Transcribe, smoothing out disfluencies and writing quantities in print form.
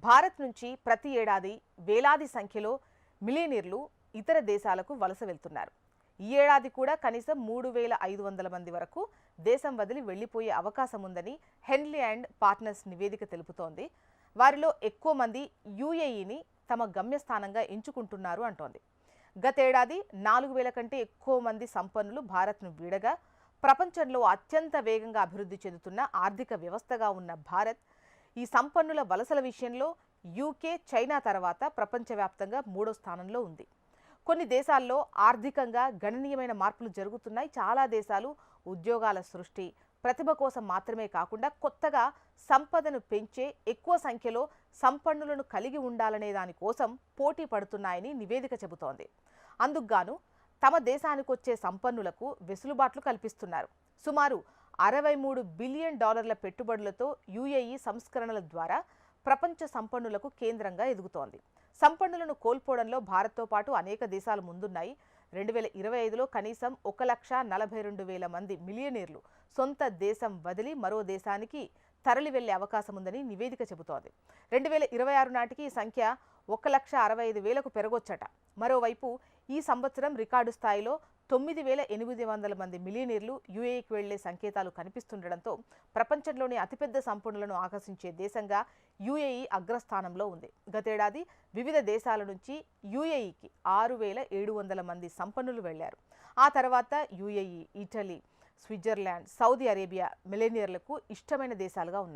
భారత్ నుంచి ప్రతి ఏడాది వేలాది సంఖ్యలో మిలియనీర్లు ఇతర దేశాలకు వలస వెళ్తున్నారు. ఈ ఏడాది కూడా కనీసం 3,500 మంది వరకు దేశం వదిలి వెళ్లిపోయే అవకాశం ఉందని హెన్లీ అండ్ పార్ట్నర్స్ నివేదిక తెలుపుతోంది. వారిలో ఎక్కువ మంది యూఏఈని తమ గమ్యస్థానంగా ఎంచుకుంటున్నారు అంటోంది. గతేడాది 4,000 కంటే ఎక్కువ మంది సంపన్నులు భారత్ను వీడగా ప్రపంచంలో అత్యంత వేగంగా అభివృద్ధి చెందుతున్న ఆర్థిక వ్యవస్థగా ఉన్న భారత్ ఈ సంపన్నుల వలసల విషయంలో యూకే, చైనా తర్వాత ప్రపంచవ్యాప్తంగా 3వ స్థానంలో ఉంది. కొన్ని దేశాల్లో ఆర్థికంగా గణనీయమైన మార్పులు జరుగుతున్నాయి. చాలా దేశాలు ఉద్యోగాల సృష్టి, ప్రతిభ కోసం మాత్రమే కాకుండా కొత్తగా సంపదను పెంచే ఎక్కువ సంఖ్యలో సంపన్నులను కలిగి ఉండాలనే దానికోసం పోటీ పడుతున్నాయని నివేదిక చెబుతోంది. అందుకుగాను తమ దేశానికొచ్చే సంపన్నులకు వెసులుబాట్లు కల్పిస్తున్నారు. సుమారు $63 బిలియన్ పెట్టుబడులతో యూఏఈ సంస్కరణల ద్వారా ప్రపంచ సంపన్నులకు కేంద్రంగా ఎదుగుతోంది. సంపన్నులను కోల్పోవడంలో భారత్తో పాటు అనేక దేశాలు ముందున్నాయి. 2025లో కనీసం 1,42,000 మంది మిలియనీర్లు సొంత దేశం వదిలి మరో దేశానికి తరలి వెళ్లే అవకాశం ఉందని నివేదిక చెబుతోంది. 2026 నాటికి ఈ సంఖ్య 1,65,000కు పెరగొచ్చట. మరోవైపు ఈ సంవత్సరం రికార్డు స్థాయిలో 9,800 మంది మిలియనీర్లు యూఏఈకి వెళ్లే సంకేతాలు కనిపిస్తుండటంతో ప్రపంచంలోని అతిపెద్ద సంపన్నులను ఆకర్షించే దేశంగా యూఏఈ అగ్రస్థానంలో ఉంది. గతేడాది వివిధ దేశాల నుంచి యూఏఈకి 6,700 మంది సంపన్నులు వెళ్లారు. ఆ తర్వాత UAE, Italy, Switzerland, Saudi Arabia మిలియనీర్లకు ఇష్టమైన దేశాలుగా ఉన్నాయి.